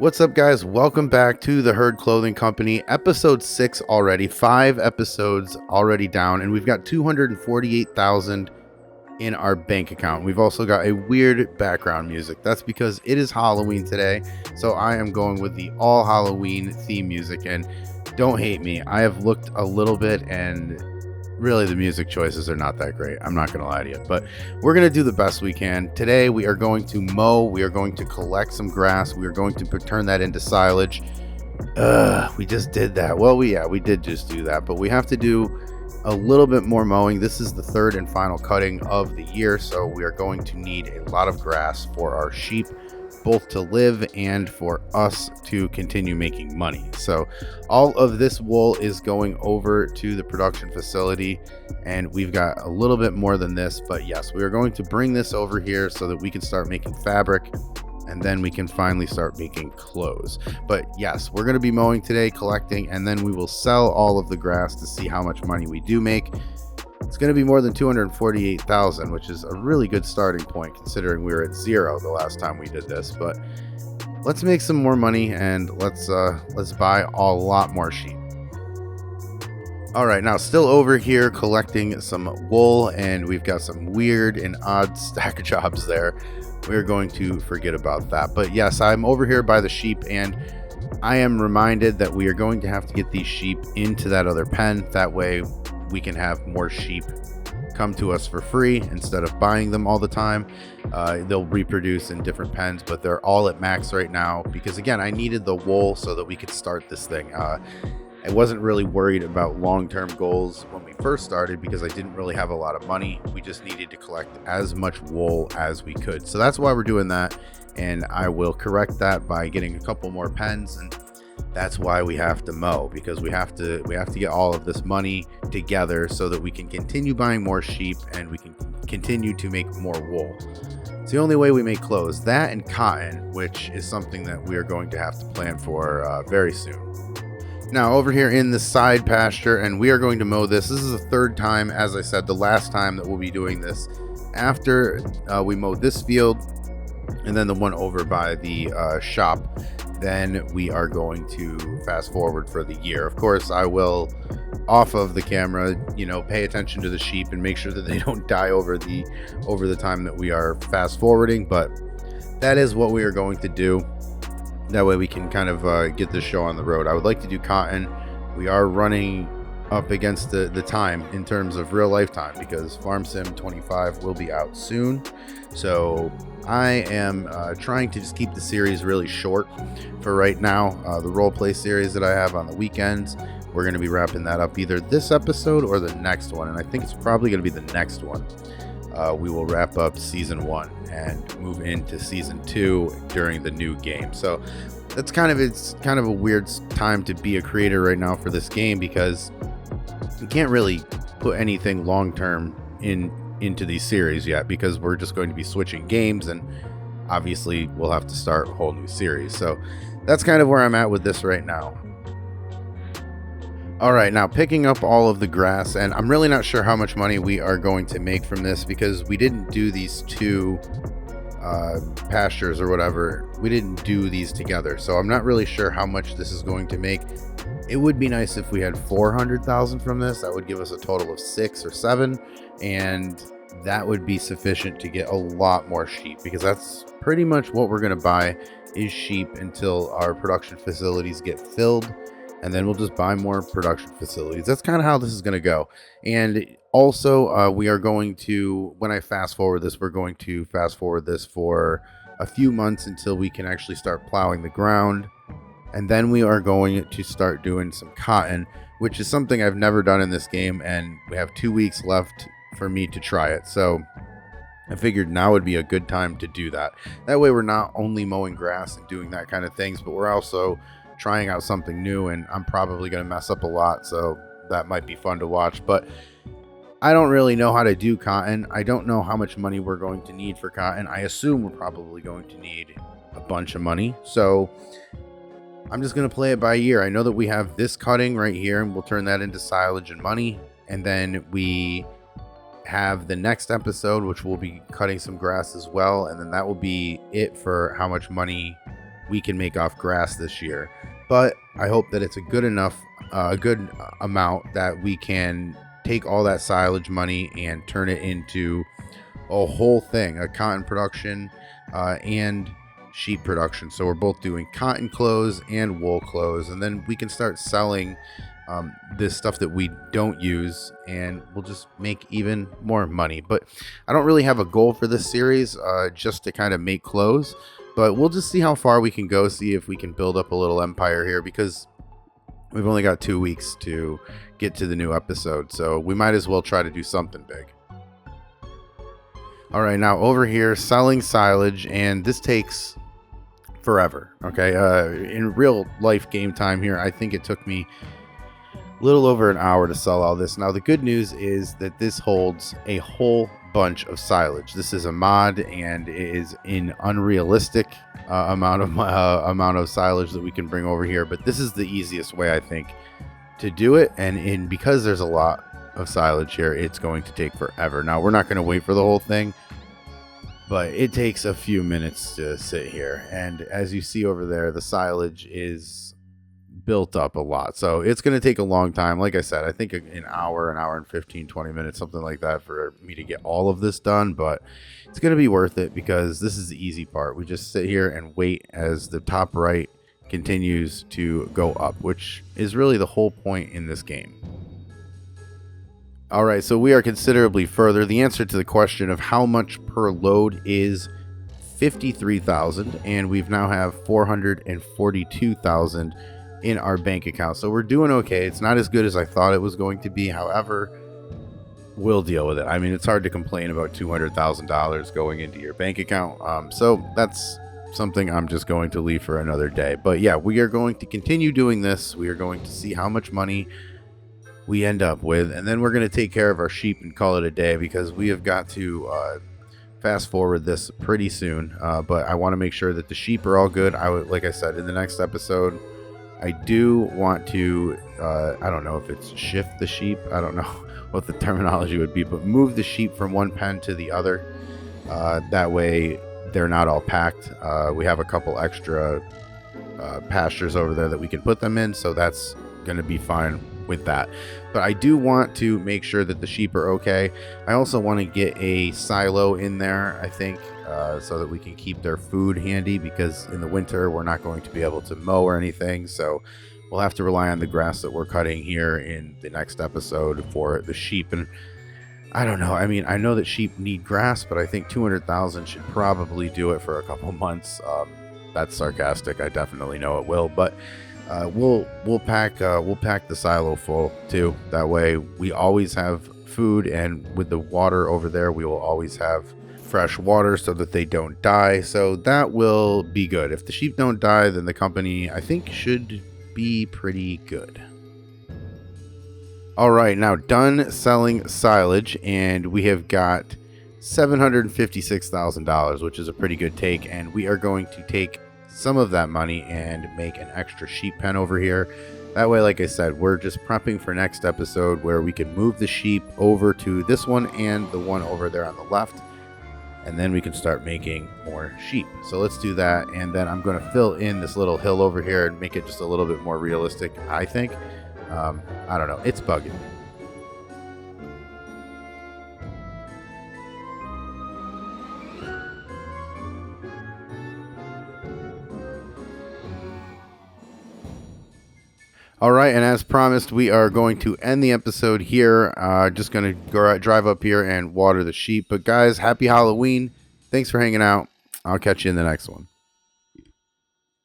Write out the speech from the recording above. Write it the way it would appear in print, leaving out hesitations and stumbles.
What's up, guys? Welcome back to the Herd Clothing Company, episode 6 already. 5 episodes already down, and we've got 248,000 in our bank account. We've also got a weird background music. That's because it is Halloween today, so I am going with the all Halloween theme music. And don't hate me, I have looked a little bit, and really the music choices are not that great. I'm not going to lie to you, but we're going to do the best we can. Today we are going to mow, we are going to collect some grass, we are going to turn that into silage. We just did that. Well, we did just do that, but we have to do a little bit more mowing. This is the third and final cutting of the year, so we are going to need a lot of grass for our sheep, both to live and for us to continue making money. So all of this wool is going over to the production facility, and we've got a little bit more than this, but yes, we are going to bring this over here so that we can start making fabric, and then we can finally start making clothes. But yes, we're going to be mowing today, collecting, and then we will sell all of the grass to see how much money we do make. It's going to be more than 248,000, which is a really good starting point considering we were at 0 the last time we did this. But let's make some more money, and let's buy a lot more sheep. All right, now still over here collecting some wool, and we've got some weird and odd stack jobs there. We're going to forget about that. But yes, I'm over here by the sheep, and I am reminded that we are going to have to get these sheep into that other pen. That way we can have more sheep come to us for free instead of buying them all the time. They'll reproduce in different pens, but they're all at max right now because, again, I needed the wool so that we could start this thing. I wasn't really worried about long-term goals when we first started because I didn't really have a lot of money. We just needed to collect as much wool as we could. So that's why we're doing that, and I will correct that by getting a couple more pens, and that's why we have to mow, because we have to get all of this money together so that we can continue buying more sheep and we can continue to make more wool. It's the only way we make clothes. That and cotton, which is something that we are going to have to plan for very soon. Now over here in the side pasture, and we are going to mow this. This is the third time, as I said, the last time that we'll be doing this. After we mow this field and then the one over by the shop, then we are going to fast forward for the year. Of course, I will, off of the camera, pay attention to the sheep and make sure that they don't die over the time that we are fast forwarding. But that is what we are going to do. That way we can kind of get this show on the road. I would like to do cotton. We are running up against the time in terms of real life time because Farm Sim 25 will be out soon. So I am trying to just keep the series really short for right now. The role play series that I have on the weekends, we're going to be wrapping that up either this episode or the next one. And I think it's probably going to be the next one. We will wrap up season 1 and move into season 2 during the new game. So it's kind of a weird time to be a creator right now for this game because you can't really put anything long-term into these series yet because we're just going to be switching games, and obviously we'll have to start a whole new series. So that's kind of where I'm at with this right now. All right, now picking up all of the grass, and I'm really not sure how much money we are going to make from this because we didn't do these two pastures or whatever. We didn't do these together, so I'm not really sure how much this is going to make. It would be nice if we had 400,000 from this. That would give us a total of 6 or 7, and that would be sufficient to get a lot more sheep because that's pretty much what we're going to buy is sheep until our production facilities get filled. And then we'll just buy more production facilities. That's kind of how this is going to go. And also, we are going to, when I fast forward this, we're going to fast forward this for a few months until we can actually start plowing the ground. And then we are going to start doing some cotton, which is something I've never done in this game. And we have 2 weeks left for me to try it. So I figured now would be a good time to do that. That way we're not only mowing grass and doing that kind of things, but we're also trying out something new, and I'm probably going to mess up a lot, so that might be fun to watch. But I don't really know how to do cotton. I don't know how much money we're going to need for cotton. I assume we're probably going to need a bunch of money, so I'm just going to play it by ear. I know that we have this cutting right here, and we'll turn that into silage and money, and then we have the next episode, which will be cutting some grass as well, and then that will be it for how much money we can make off grass this year. But I hope that it's a good amount that we can take all that silage money and turn it into a whole thing, a cotton production and sheep production. So we're both doing cotton clothes and wool clothes, and then we can start selling this stuff that we don't use, and we'll just make even more money. But I don't really have a goal for this series, just to kind of make clothes, but we'll just see how far we can go, see if we can build up a little empire here, because we've only got 2 weeks to get to the new episode, so we might as well try to do something big. All right, now over here, selling silage, and this takes forever. Okay, in real life game time here, I think it took me a little over an hour to sell all this. Now, the good news is that this holds a whole bunch of silage. This is a mod, and it is an unrealistic amount of silage that we can bring over here. But this is the easiest way, I think, to do it. And because there's a lot of silage here, it's going to take forever. Now, we're not going to wait for the whole thing, but it takes a few minutes to sit here. And as you see over there, the silage is built up a lot, so it's going to take a long time. Like I said, I think an hour and 15, 20 minutes, something like that, for me to get all of this done. But it's going to be worth it, because this is the easy part. We just sit here and wait as the top right continues to go up, which is really the whole point in this game. All right, so we are considerably further. The answer to the question of how much per load is 53,000, and we've now have 442,000 in our bank account. So we're doing okay. It's not as good as I thought it was going to be. However, we'll deal with it. I mean, it's hard to complain about $200,000 going into your bank account. So that's something I'm just going to leave for another day. But yeah, we are going to continue doing this. We are going to see how much money we end up with, and then we're going to take care of our sheep and call it a day, because we have got to fast forward this pretty soon. But I want to make sure that the sheep are all good. Like I said, in the next episode, I do want to, I don't know if it's shift the sheep. I don't know what the terminology would be, but move the sheep from one pen to the other. That way they're not all packed. We have a couple extra pastures over there that we can put them in, so that's going to be fine with that. But I do want to make sure that the sheep are okay. I also want to get a silo in there, I think, so that we can keep their food handy, because in the winter we're not going to be able to mow or anything, so we'll have to rely on the grass that we're cutting here in the next episode for the sheep. And I don't know, I mean, I know that sheep need grass, but I think 200,000 should probably do it for a couple months. That's sarcastic, I definitely know it will, but we'll pack the silo full too. That way we always have food, and with the water over there, we will always have fresh water so that they don't die. So that will be good. If the sheep don't die, then the company, I think, should be pretty good. All right, now done selling silage, and we have got $756,000, which is a pretty good take, and we are going to take some of that money and make an extra sheep pen over here. That way, like I said, we're just prepping for next episode, where we can move the sheep over to this one and the one over there on the left, and then we can start making more sheep. So let's do that, and then I'm going to fill in this little hill over here and make it just a little bit more realistic, I think. I don't know, it's bugging. All right, and as promised, we are going to end the episode here. Just going to go drive up here and water the sheep. But guys, happy Halloween. Thanks for hanging out. I'll catch you in the next one.